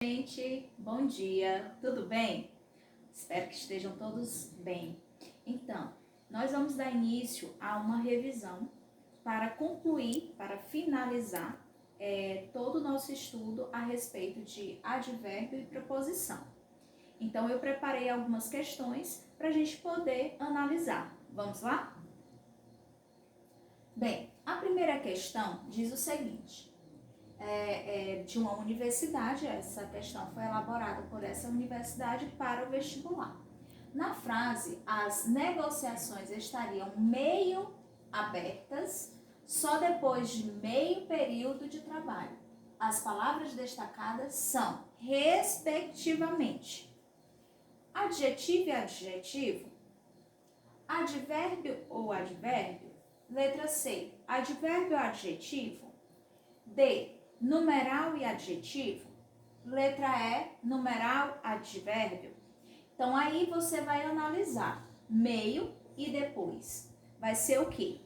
Gente, bom dia, tudo bem? Espero que estejam todos bem. Então, nós vamos dar início a uma revisão para concluir, para finalizar todo o nosso estudo a respeito de advérbio e preposição. Então, eu preparei algumas questões para a gente poder analisar. Vamos lá? Bem, a primeira questão diz o seguinte: de uma universidade, essa questão foi elaborada por essa universidade para o vestibular. Na frase, as negociações estariam meio abertas só depois de meio período de trabalho. As palavras destacadas são, respectivamente, adjetivo e adjetivo, advérbio ou advérbio, letra C, advérbio ou adjetivo, D, numeral e adjetivo, letra E, numeral, advérbio. Então, aí você vai analisar meio e depois. Vai ser o quê?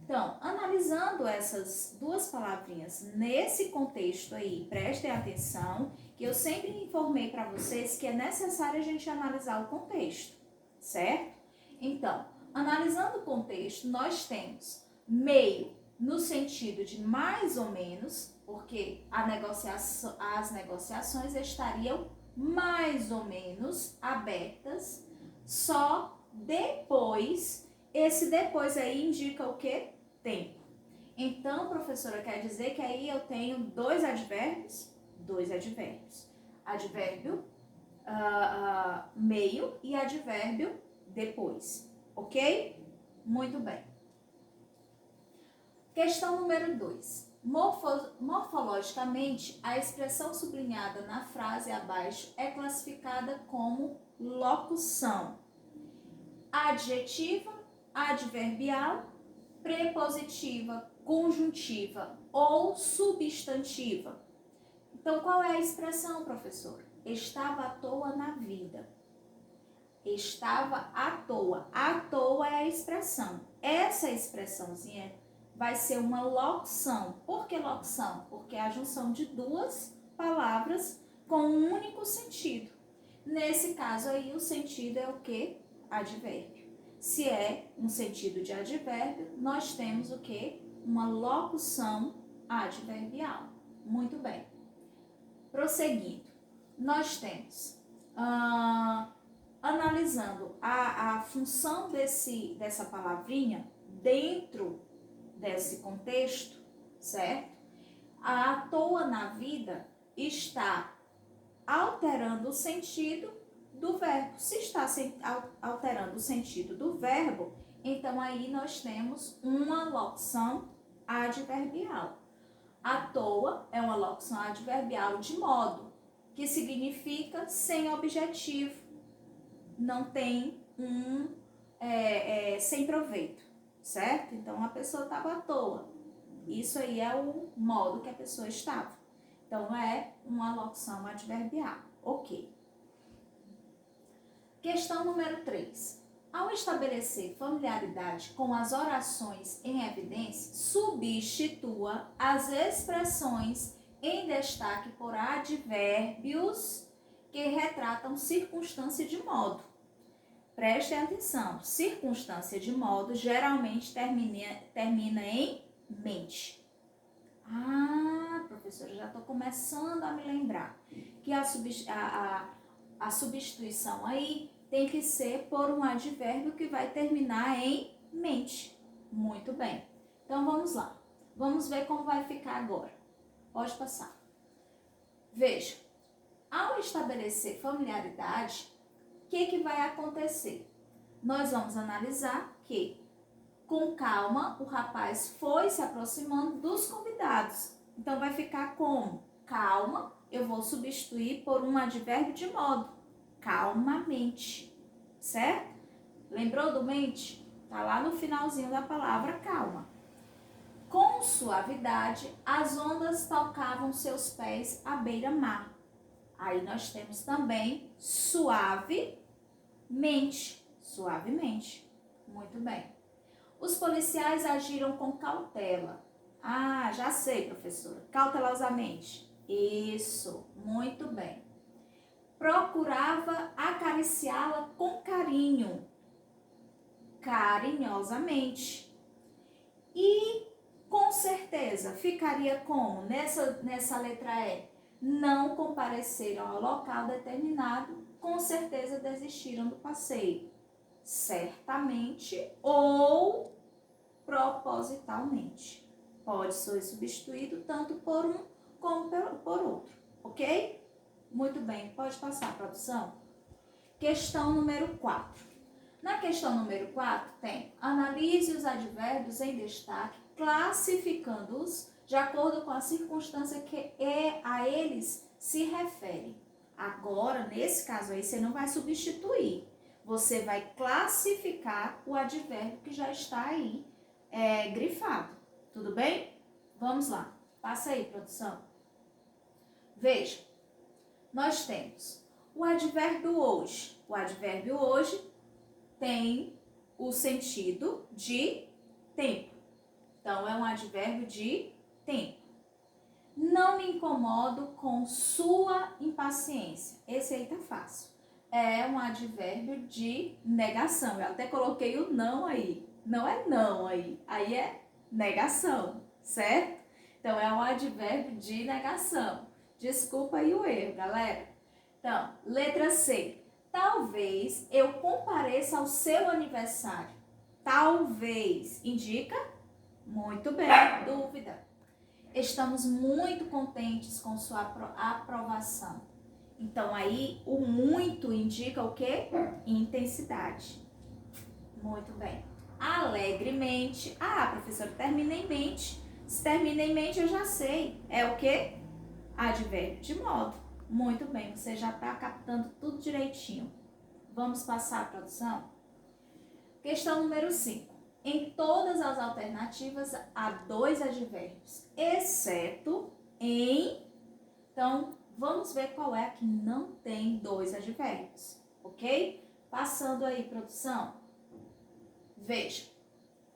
Então, analisando essas duas palavrinhas nesse contexto aí, prestem atenção, que eu sempre informei para vocês que é necessário a gente analisar o contexto, certo? Então, analisando o contexto, nós temos meio no sentido de mais ou menos, porque as negociações estariam mais ou menos abertas só depois. Esse depois aí indica o quê? Tempo. Então, professora, quer dizer que aí eu tenho dois advérbios? Dois advérbios. Advérbio meio e advérbio depois. Ok? Muito bem. Questão número 2. Morfologicamente, a expressão sublinhada na frase abaixo é classificada como locução adjetiva, adverbial, prepositiva, conjuntiva ou substantiva. Então, qual é a expressão, professor? Estava à toa na vida. Estava à toa. À toa é a expressão. Essa expressãozinha vai ser uma locução. Por que locução? Porque é a junção de duas palavras com um único sentido. Nesse caso aí, o sentido é o quê? Advérbio. Se é um sentido de advérbio, nós temos o quê? Uma locução adverbial. Muito bem. Prosseguindo, nós temos, analisando a função dessa palavrinha dentro desse contexto, certo? A à toa na vida está alterando o sentido do verbo. Se está alterando o sentido do verbo, então aí nós temos uma locução adverbial. À toa é uma locução adverbial de modo, que significa sem objetivo, não tem sem proveito, certo? Então a pessoa estava à toa. Isso aí é o modo que a pessoa estava. Então é uma locução adverbial. Ok. Questão número 3. Ao estabelecer familiaridade com as orações em evidência, substitua as expressões em destaque por advérbios que retratam circunstância de modo. Prestem atenção, circunstância de modo geralmente termina em mente. Professora, já estou começando a me lembrar que a substituição aí tem que ser por um advérbio que vai terminar em mente. Muito bem. Então, vamos lá. Vamos ver como vai ficar agora. Pode passar. Veja, ao estabelecer familiaridade, o que vai acontecer? Nós vamos analisar que, com calma, o rapaz foi se aproximando dos convidados. Então, vai ficar como? Calma, eu vou substituir por um advérbio de modo. Calmamente, certo? Lembrou do mente? Tá lá no finalzinho da palavra calma. Com suavidade, as ondas tocavam seus pés à beira-mar. Aí nós temos também suavemente. Suavemente. Muito bem. Os policiais agiram com cautela. Ah, já sei, professora. Cautelosamente. Isso, muito bem. Procurava acariciá-la com carinho. Carinhosamente. E com certeza ficaria como? Nessa letra E. Não compareceram ao local determinado, com certeza desistiram do passeio. Certamente ou propositalmente. Pode ser substituído tanto por um como por outro, ok? Muito bem, pode passar, produção. Questão número 4. Na questão número 4 tem: analise os advérbios em destaque, classificando-os de acordo com a circunstância que a eles se refere. Agora, nesse caso aí, você não vai substituir. Você vai classificar o advérbio que já está aí grifado. Tudo bem? Vamos lá. Passa aí, produção. Veja, nós temos o advérbio hoje. O advérbio hoje tem o sentido de tempo. Então, é um advérbio de tempo. Não me incomodo com sua impaciência. Esse aí tá fácil. É um advérbio de negação. Eu até coloquei o não aí. Não é não aí. Aí é negação, certo? Então, é um advérbio de negação. Desculpa aí o erro, galera. Então, letra C. Talvez eu compareça ao seu aniversário. Talvez. Indica? Muito bem. Dúvida. Estamos muito contentes com sua aprovação. Então, aí, o muito indica o quê? Intensidade. Muito bem. Alegremente. Ah, professora, termina em mente. Se termina em mente, eu já sei. É o quê? Advérbio de modo. Muito bem, você já está captando tudo direitinho. Vamos passar a produção? Questão número 5. Em todas as alternativas, há 2 advérbios, exceto em... Então, vamos ver qual é a que não tem 2 advérbios, ok? Passando aí, produção. Veja,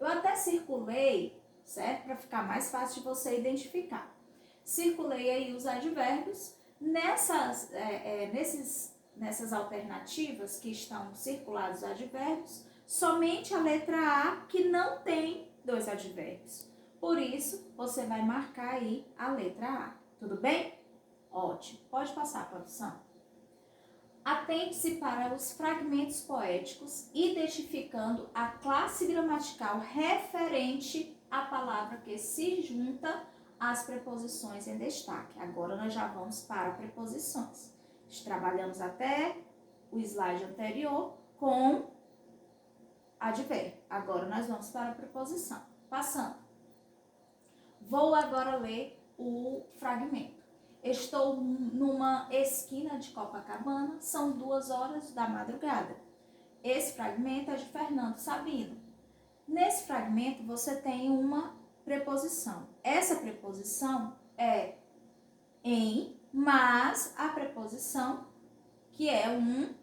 eu até circulei, certo? Para ficar mais fácil de você identificar. Circulei aí os advérbios. Nessas alternativas que estão circulados os advérbios, somente a letra A que não tem 2 advérbios. Por isso, você vai marcar aí a letra A. Tudo bem? Ótimo. Pode passar, produção. Atente-se para os fragmentos poéticos, identificando a classe gramatical referente à palavra que se junta às preposições em destaque. Agora nós já vamos para preposições. Trabalhamos até o slide anterior com advérbio. Agora nós vamos para a preposição. Passando. Vou agora ler o fragmento. Estou numa esquina de Copacabana, são 2 horas da madrugada. Esse fragmento é de Fernando Sabino. Nesse fragmento você tem uma preposição. Essa preposição é em, mas a preposição que é um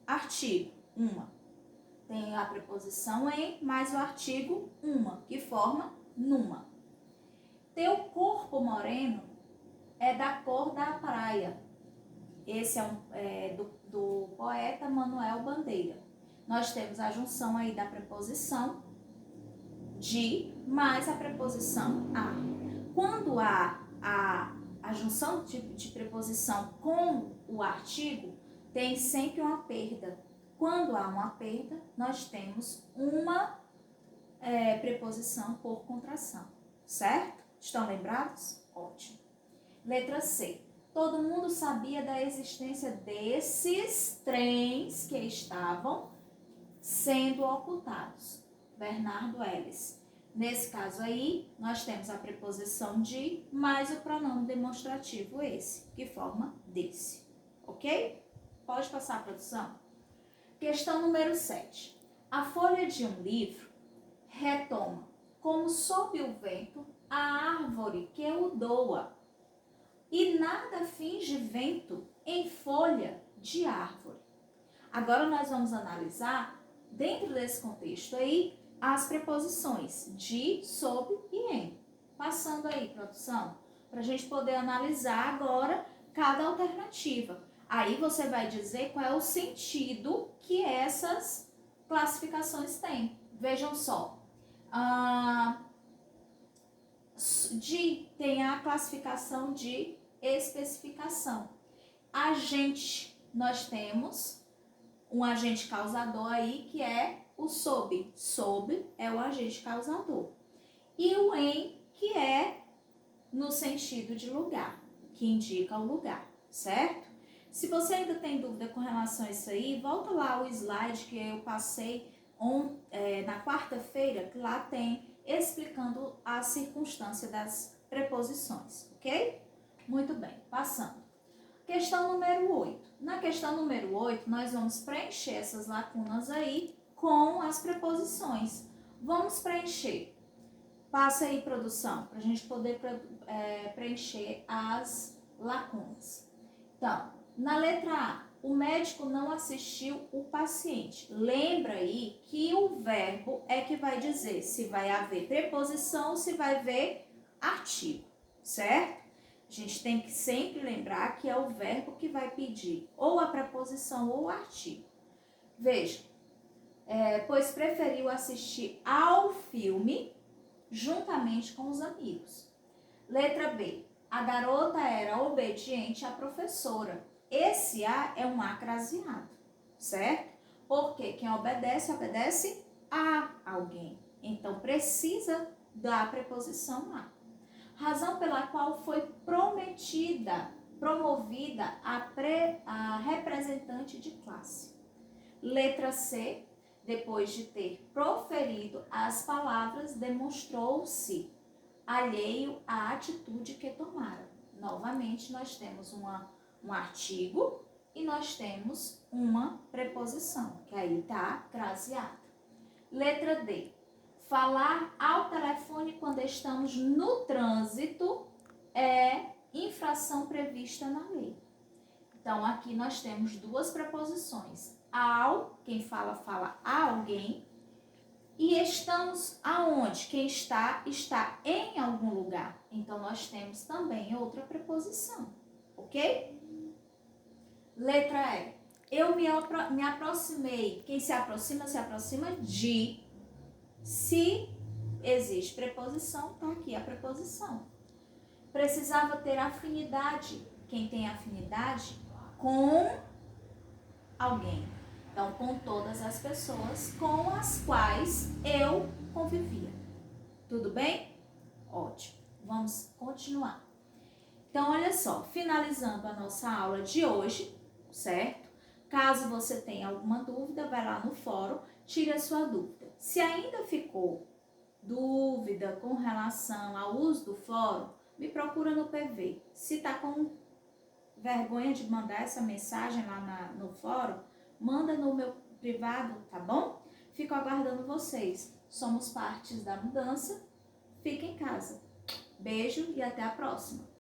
artigo, uma. Tem a preposição em, mais o artigo uma, que forma numa. Teu corpo moreno é da cor da praia. Esse é do poeta Manuel Bandeira. Nós temos a junção aí da preposição de mais a preposição a. Quando há a junção de preposição com o artigo, tem sempre uma perda. Quando há uma perda, nós temos uma preposição por contração, certo? Estão lembrados? Ótimo. Letra C. Todo mundo sabia da existência desses trens que estavam sendo ocultados. Bernardo Ellis. Nesse caso aí, nós temos a preposição de mais o pronome demonstrativo esse, que forma desse. Ok? Pode passar a produção? Questão número 7. A folha de um livro retoma, como sob o vento, a árvore que o doa. E nada finge vento em folha de árvore. Agora nós vamos analisar, dentro desse contexto aí, as preposições de, sob e em. Passando aí, produção, para a gente poder analisar agora cada alternativa. Aí você vai dizer qual é o sentido que essas classificações têm. Vejam só. Tem a classificação de especificação. Agente, nós temos um agente causador aí que é o sob. Sob é o agente causador. E o em, que é no sentido de lugar, que indica o lugar, certo? Se você ainda tem dúvida com relação a isso aí, volta lá o slide que eu passei na quarta-feira, que lá tem explicando a circunstância das preposições, ok? Muito bem, passando. Questão número 8. Na questão número 8, nós vamos preencher essas lacunas aí com as preposições. Vamos preencher. Passa aí, produção, para a gente poder preencher as lacunas. Então, na letra A, o médico não assistiu o paciente. Lembra aí que o verbo é que vai dizer se vai haver preposição ou se vai haver artigo, certo? A gente tem que sempre lembrar que é o verbo que vai pedir ou a preposição ou o artigo. Veja, pois preferiu assistir ao filme juntamente com os amigos. Letra B, a garota era obediente à professora. Esse A é um A craseado, certo? Porque quem obedece, obedece a alguém. Então, precisa da preposição a. Razão pela qual foi promovida a representante de classe. Letra C, depois de ter proferido as palavras, demonstrou-se alheio à atitude que tomara. Novamente, nós temos um artigo e nós temos uma preposição, que aí está craseada. Letra D. Falar ao telefone quando estamos no trânsito é infração prevista na lei. Então, aqui nós temos duas preposições. Ao, quem fala a alguém. E estamos aonde? Quem está em algum lugar. Então, nós temos também outra preposição, ok? Letra E. Eu me aproximei. Quem se aproxima de. Se existe preposição, então aqui a preposição. Precisava ter afinidade. Quem tem afinidade com alguém. Então, com todas as pessoas com as quais eu convivia. Tudo bem? Ótimo. Vamos continuar. Então, olha só, finalizando a nossa aula de hoje, certo? Caso você tenha alguma dúvida, vai lá no fórum, tire a sua dúvida. Se ainda ficou dúvida com relação ao uso do fórum, me procura no PV. Se está com vergonha de mandar essa mensagem lá no fórum, manda no meu privado, tá bom? Fico aguardando vocês. Somos partes da mudança. Fique em casa. Beijo e até a próxima.